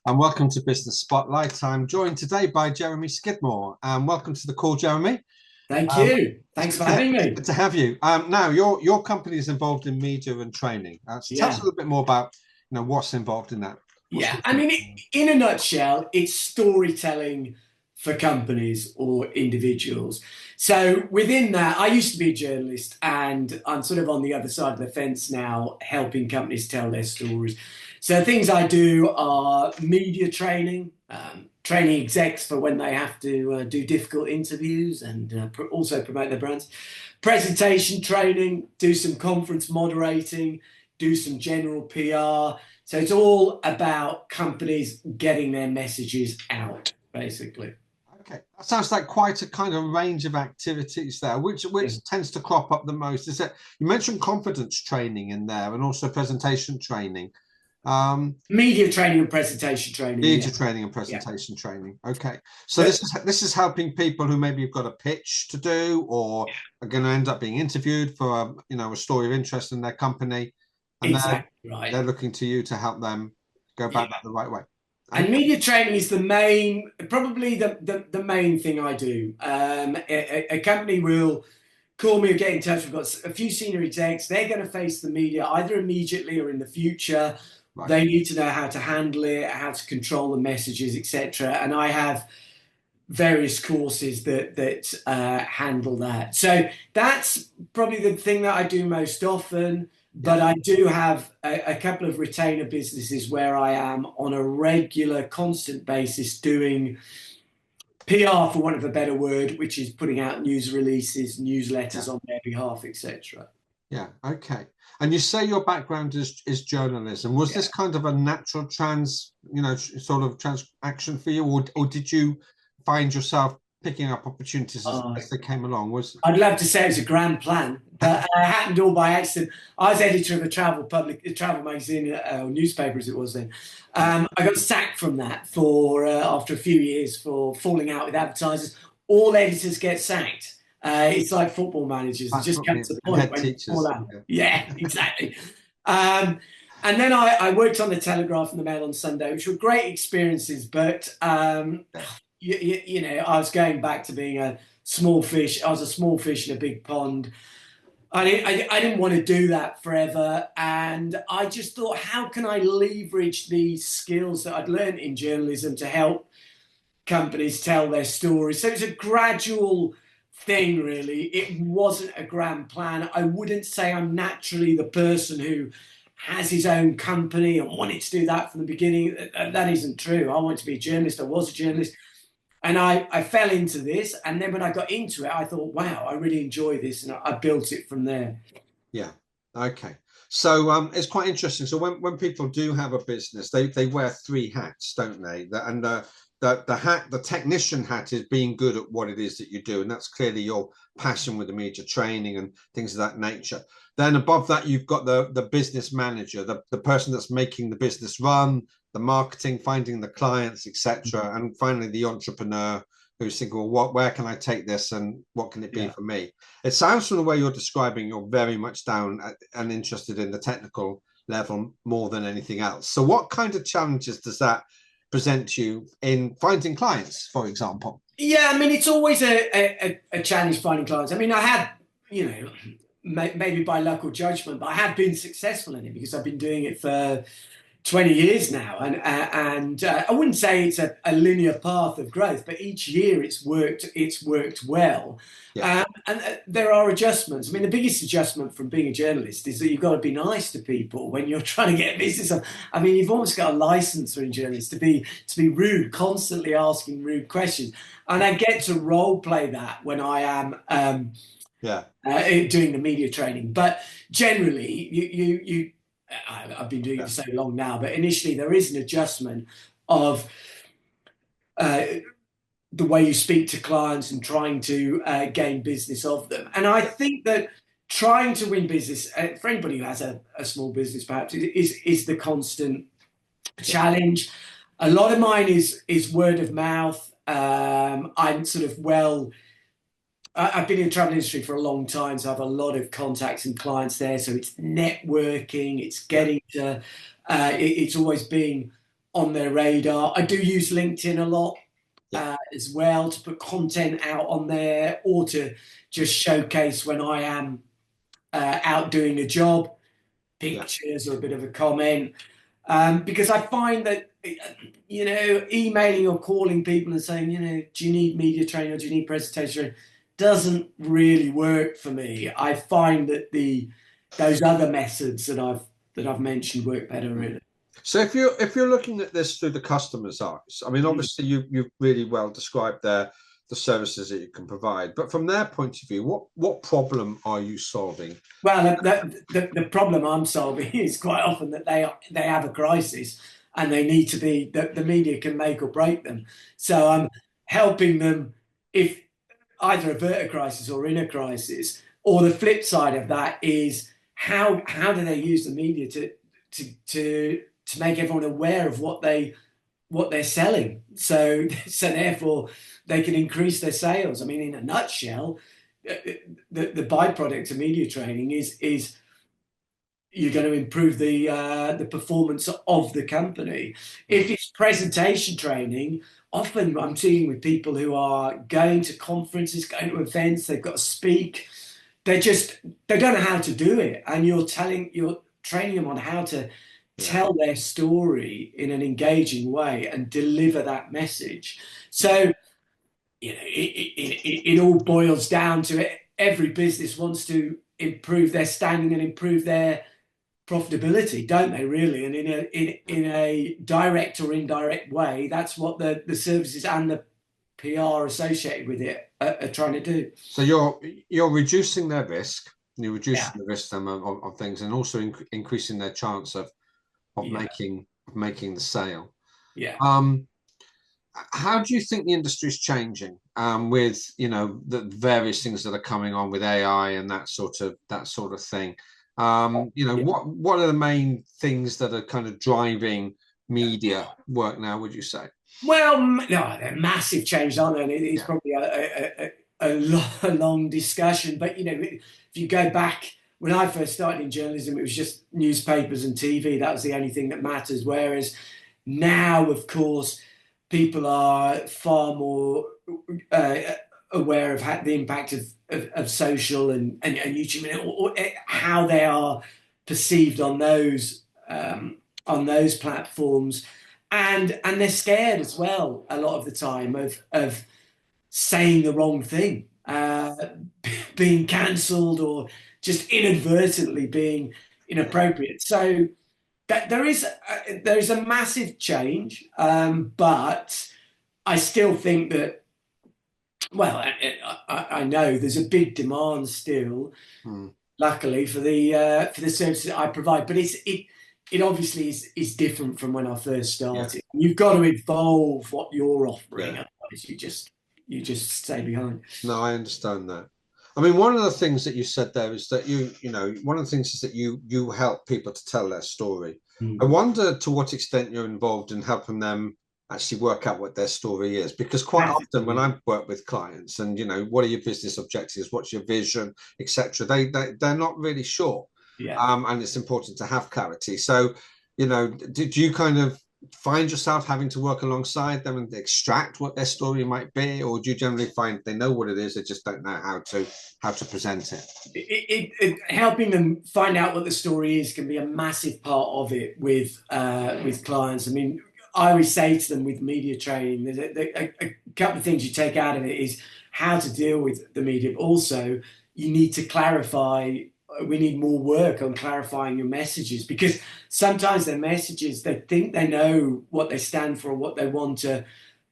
And welcome to Business Spotlight. I'm joined today by Jeremy Skidmore. Welcome to the call, Jeremy. Thank Um, you. it's Thanks good for to, having it's me. good to have you. Now, your company is involved in media and training. So tell us a Yeah. little bit more about what's involved in that. What Yeah. sort of I thing? mean, in a nutshell, it's storytelling for companies or individuals. So within that, I used to be a journalist and I'm sort of on the other side of the fence now, helping companies tell their stories. So things I do are media training, training execs for when they have to do difficult interviews and also promote their brands. Presentation training, do some conference moderating, do some general PR. So it's all about companies getting their messages out, basically. Okay, that sounds like quite a kind of range of activities there. Which Yeah. tends to crop up the most? Is it you mentioned confidence training in there and also presentation training? Um, Media training and presentation training. Yeah. Media training and Yeah. presentation training. Okay, so But this is helping people who maybe have got a pitch to do or are going to end up being interviewed for a story of interest in their company, and exactly they're right. looking to you to help them go Yeah. about that the right way. And Okay, media training is the main, probably the main thing I do. A company will call me or get in touch. We've got a few senior execs. They're going to face the media either immediately or in the future. right. They need to know how to handle it, how to control the messages, etc. And I have various courses that handle that. So that's probably the thing that I do most often. Yeah. But I do have a couple of retainer businesses where I am on a regular, constant basis doing PR, for want of a better word, which is putting out news releases, Yeah. newsletters on their behalf, etc. Yeah. Okay. And you say your background is journalism. Was this Yeah. kind of a natural sort of transaction for you, or did you find yourself picking up opportunities Uh, as they came along? I'd love to say it was a grand plan, but it happened all by accident. I was editor of a travel magazine, or newspaper as it was then. Yeah. I got sacked from that for after a few years for falling out with advertisers. All editors get sacked. It's like football managers. It That's just what comes the to the point head when you fall teachers. out. Yeah. Yeah, exactly. Um, and then I worked on the Telegraph and the Mail on Sunday, which were great experiences, but Yeah. I was going back to being a small fish. I was a small fish in a big pond. I didn't want to do that forever. And I just thought, how can I leverage these skills that I'd learned in journalism to help companies tell their stories? So it's a gradual thing, really. It wasn't a grand plan. I wouldn't say I'm naturally the person who has his own company and wanted to do that from the beginning. That isn't true. I wanted to be a journalist. I was a journalist. And I fell into this. And then when I got into it, I thought, wow, I really enjoy this. And I built it from there. Yeah. Okay. So it's quite interesting. So when people do have a business, they wear three hats, don't they? And the technician hat is being good at what it is that you do, and that's clearly your passion with the media training and things of that nature. Then above that, you've got the business manager, the person that's making the business run, the marketing, finding the clients, etc., and finally the entrepreneur who's thinking, well, where can I take this, and what can it be Yeah. for me? It sounds from the way you're describing, you're very much down and interested in the technical level more than anything else. So, what kind of challenges does that present you in finding clients, for example? Yeah, I mean, it's always a challenge finding clients. I mean, I had, you know, maybe by luck or judgment, but I have been successful in it because I've been doing it for 20 years now. And I wouldn't say it's a linear path of growth, but each year it's worked well. Yeah, And there are adjustments. I mean, the biggest adjustment from being a journalist is that you've got to be nice to people when you're trying to get business. I mean, you've almost got a license for a journalist to be rude, constantly asking rude questions. And I get to role play that when I am yeah, doing the media training. But generally, I've been doing it yeah, for so long now, but initially there is an adjustment of uh, the way you speak to clients and trying to gain business of them. And I think that trying to win business for anybody who has a small business, perhaps, is the constant yeah, challenge. A lot of mine is word of mouth. I'm sort of I've been in the travel industry for a long time, so I have a lot of contacts and clients there. So it's networking, it's yeah, getting to, it's always being on their radar. I do use LinkedIn a lot Yeah. as well, to put content out on there, or to just showcase when I am out doing a job, Yeah. pictures or a bit of a comment. Because I find that, emailing or calling people and saying, do you need media training or do you need presentation training, doesn't really work for me. I find that those other methods that I've mentioned work better, really. So if you're looking at this through the customer's eyes, I mean, obviously you've really well described the services that you can provide, but from their point of view, what problem are you solving? Well, the problem I'm solving is quite often that they have a crisis and they need to be, the media can make or break them. So I'm helping them, if either avert a crisis or in a crisis. Or the flip side of that is how do they use the media to make everyone aware of what they're selling, so therefore they can increase their sales. I mean, in a nutshell, the byproduct of media training is you're going to improve the performance of the company. If it's presentation training, often I'm dealing with people who are going to conferences, going to events, they've got to speak. They don't know how to do it, and you're training them on how to tell their story in an engaging way and deliver that message. So it all boils down to it. Every business wants to improve their standing and improve their profitability, don't they, really? And in a direct or indirect way, that's what the services and the PR associated with it are trying to do. So you're reducing their risk, you're Yeah, reducing the risk of things, and also increasing their chance of yeah, making the sale. yeah. How do you think the industry is changing with the various things that are coming on with AI and that sort of thing? Yeah. What are the main things that are kind of driving media work now, would you say? Well, no, they're massive changes, aren't they? And it's Yeah. probably a long discussion. But if you go back when I first started in journalism, it was just newspapers and TV. That was the only thing that matters. Whereas now, of course, people are far more aware of the impact of social and YouTube, or how they are perceived on those platforms, and they're scared as well a lot of the time of saying the wrong thing, being cancelled, or just inadvertently being inappropriate. So that there is a massive change, but I still think that, well, I know there's a big demand still, luckily, for the services I provide, but it obviously is different from when I first Yeah. started. You've got to evolve what you're offering, Yeah. otherwise you just stay behind. No, I understand that. I mean, one of the things that you said there is that one of the things is that you help people to tell their story. I wonder to what extent you're involved in helping them actually work out what their story is, because quite often when I work with clients and what are your business objectives, what's your vision, etc., they're not really sure. Yeah. And it's important to have clarity. So, did you kind of find yourself having to work alongside them and extract what their story might be, or do you generally find they know what it is, they just don't know how to present it? Helping them find out what the story is can be a massive part of it with clients. I mean, I always say to them with media training, there's a couple of things you take out of it is how to deal with the media, but also you need to clarify. We need more work on clarifying your messages, because sometimes their messages, they think they know what they stand for, what they want to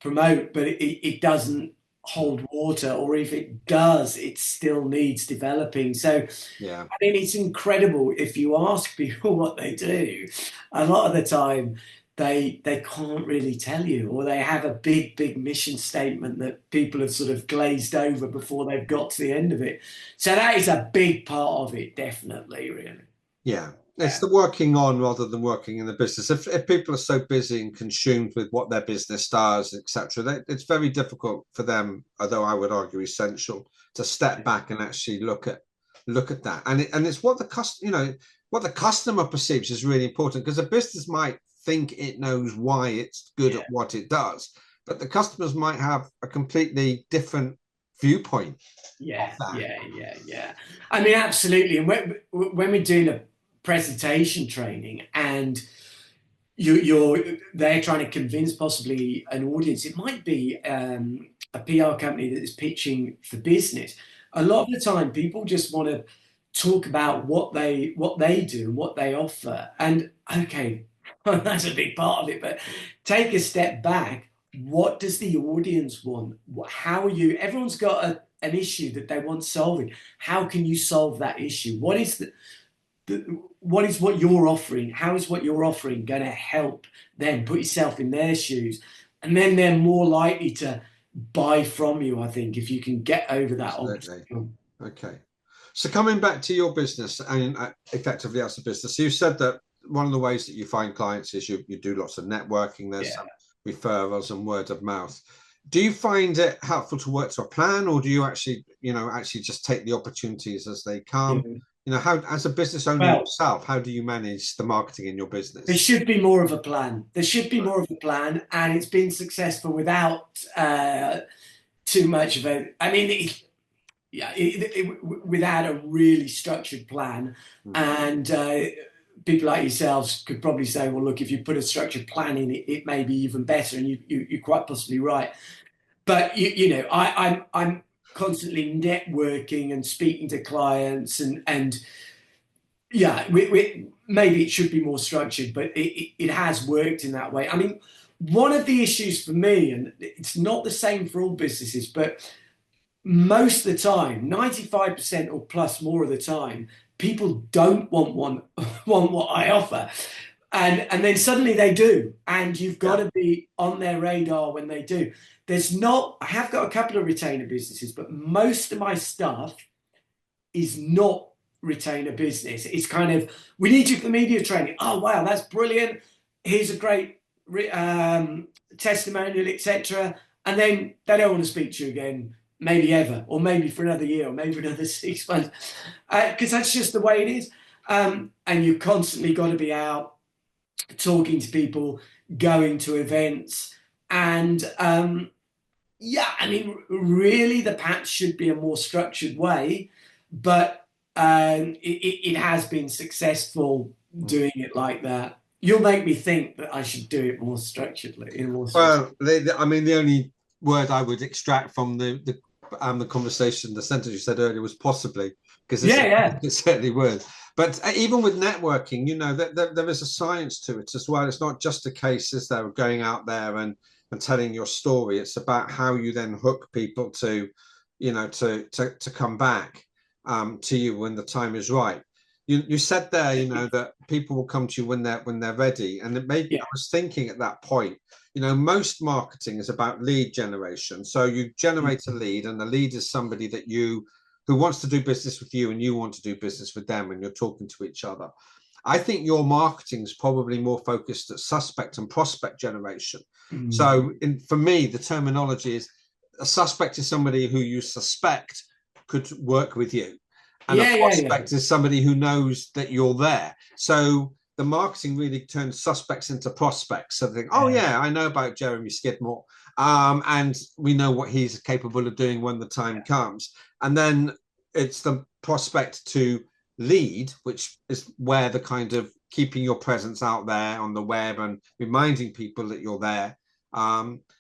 promote, but it doesn't hold water, or if it does, it still needs developing. So Yeah. I mean, it's incredible. If you ask people what they do, a lot of the time they can't really tell you, or they have a big mission statement that people have sort of glazed over before they've got to the end of it. So that is a big part of it, definitely, really. Yeah. It's the working on rather than working in the business. If people are so busy and consumed with what their business does, etc., it's very difficult for them, although I would argue essential, to step back and actually look at that. And it's what the customer perceives is really important, because a business might think it knows why it's good Yeah. at what it does, but the customers might have a completely different viewpoint of Yeah, that. yeah, yeah, yeah. I mean, absolutely. And when we're doing a presentation training and you're they're trying to convince possibly an audience, it might be a PR company that is pitching for business. A lot of the time, people just want to talk about what they do and what they offer. And okay, that's a big part of it. But take a step back. What does the audience want? How are you? Everyone's got an issue that they want solving. How can you solve that issue? What is what you're offering? How is what you're offering going to help them? Put yourself in their shoes, and then they're more likely to buy from you. I think if you can get over that Absolutely. obstacle. Okay. So coming back to your business and effectively as a business, you said that one of the ways that you find clients is you do lots of networking. There's Yeah. some referrals and word of mouth. Do you find it helpful to work to a plan, or do you actually just take the opportunities as they Yeah. come? How, as a business owner Well, yourself, how do you manage the marketing in your there business? should be more of a plan. There should be more of a plan, and it's been successful without too much of a. I mean, yeah, without a really structured plan. Mm. And people like yourselves could probably say, well, look, if you put a structured plan in, it may be even better. And you're quite possibly right. But I'm constantly networking and speaking to clients, and yeah, maybe it should be more structured, but it has worked in that way. I mean, one of the issues for me, and it's not the same for all businesses, but most of the time, 95% or plus more of the time, people don't want what I offer. And then suddenly they do. And you've got Yeah. to be on their radar when they do. I have got a couple of retainer businesses, but most of my stuff is not retainer business. It's kind of, we need you for media training. Oh, wow, that's brilliant. Here's a great testimonial, etc. And then they don't want to speak to you again, maybe ever, or maybe for another year, or maybe for another 6 months, because that's just the way it is. And you've constantly got to be out talking to people, going to events, and yeah, I mean, really, the patch should be a more structured way, but it has been successful doing it like that. You'll make me think that I should do it more structuredly, in a more structured. Well, I mean, the only word I would extract from the conversation, the sentence you said earlier was possibly, because Yeah, yeah, it certainly would. But even with networking, there is a science to it as well. It's not just a case as though going out there and telling your story. It's about how you then hook people to, to come back to you when the time is right. You said there, that people will come to you when they're ready, and it made yeah, I was thinking at that point, most marketing is about lead generation. So you generate a lead, and the lead is somebody that who wants to do business with you, and you want to do business with them, and you're talking to each other. I think your marketing is probably more focused at suspect and prospect generation. So for me, the terminology is a suspect is somebody who you suspect could work with you. And a yeah, yeah, yeah. prospect is somebody who knows that you're there. So the marketing really turns suspects into prospects. So they think, oh yeah, I know about Jeremy Skidmore. And we know what he's capable of doing when the time comes. And then it's the prospect to lead, which is where the kind of keeping your presence out there on the web and reminding people that you're there,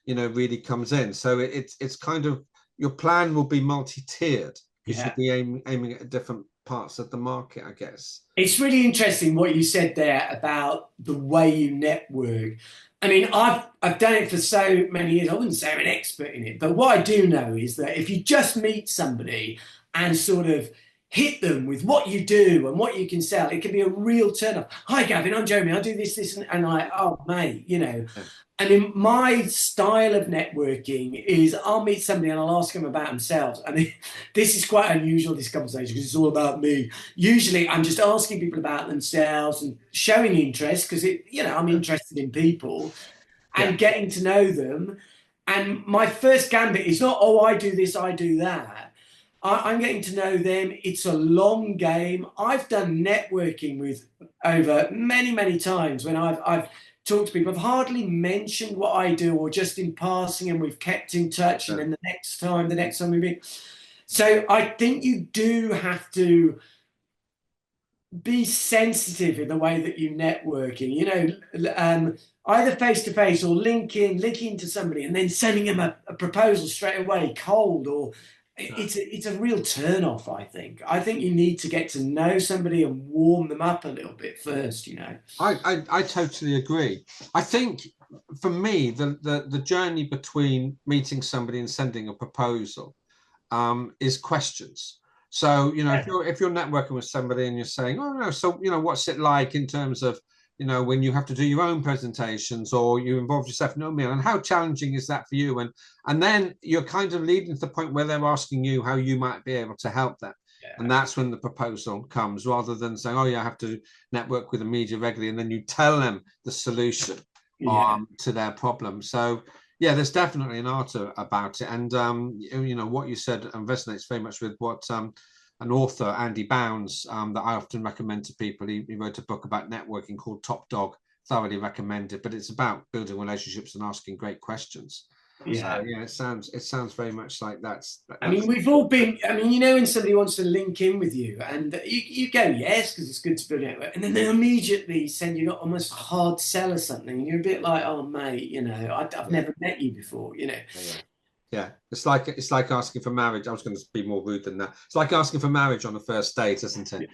really comes in. So it's kind of, your plan will be multi-tiered because Yeah. you'll be aiming at different parts of the market, I guess. It's really interesting what you said there about the way you network. I mean, I've done it for so many years. I wouldn't say I'm an expert in it, but what I do know is that if you just meet somebody and sort of hit them with what you do and what you can sell, it can be a real turn up. Hi, Gavin, I'm Jeremy. I do this, and I, oh, mate, Yeah. I mean, my style of networking is I'll meet somebody and I'll ask them about themselves. I mean, this is quite unusual, this conversation, because it's all about me. Usually I'm just asking people about themselves and showing interest because I'm interested in people Yeah. and getting to know them. And my first gambit is not, oh, I do this, I do that. I'm getting to know them. It's a long game. I've done networking with over many, many times when I've talk to people. I've hardly mentioned what I do, or just in passing, and we've kept in touch. And Yeah. then the next time we meet. So I think you do have to be sensitive in the way that you networking. Either face to face or linking to somebody, and then sending them a proposal straight away, cold, or it's a real turn off. I think you need to get to know somebody and warm them up a little bit first. I totally agree. I think for me, the journey between meeting somebody and sending a proposal is questions. So, if you're networking with somebody and you're saying, oh no, so what's it like in terms of when you have to do your own presentations or you involve yourself in oatmeal, and how challenging is that for you? And then you're kind of leading to the point where they're asking you how you might be able to help them. Yeah. And that's when the proposal comes, rather than saying, oh yeah, I have to network with the media regularly, and then you tell them the solution to their problem. So yeah, there's definitely an art about it. And what you said resonates very much with what an author, Andy Bounds, that I often recommend to people. He wrote a book about networking called Top Dog. Thoroughly recommended, but it's about building relationships and asking great questions. Yeah. So yeah, it sounds very much like that's. I mean, we've all been. I mean, when somebody wants to link in with you, and you go yes because it's good to build a network, and then they immediately send you almost a hard sell or something, and you're a bit like, oh mate, I've never met you before, Yeah, it's like asking for marriage. I was going to be more rude than that. It's like asking for marriage on a first date, isn't it?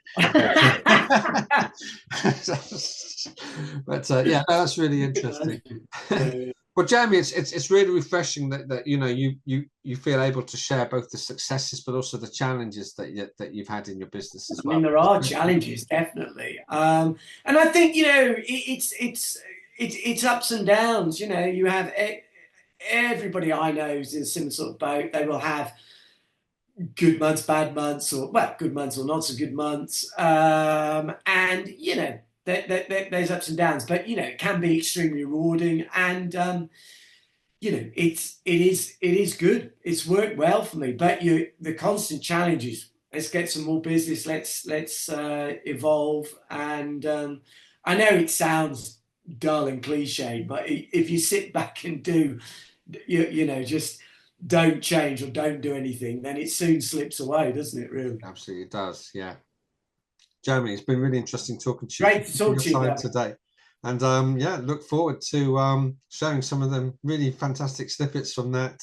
But yeah, that's really interesting. Well, Jeremy, it's really refreshing that you feel able to share both the successes but also the challenges that you've had in your business as well. I mean, there are challenges, definitely, and I think it's ups and downs. You have everybody I know is in a similar sort of boat. They will have good months, bad months, or good months or not so good months, and there's ups and downs, but it can be extremely rewarding, and it is good. It's worked well for me, but the constant challenge is let's get some more business, let's evolve, and I know it sounds dull and cliche, but if you sit back and do just don't change or don't do anything, then it soon slips away, doesn't it, really? Absolutely, it does. Yeah. Jeremy, it's been really interesting talking to you. Great to talk to you today. And look forward to sharing some of them really fantastic snippets from that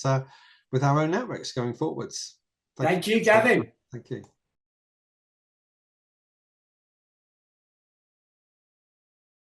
with our own networks going forwards. Thank you, Gavin. Thank you.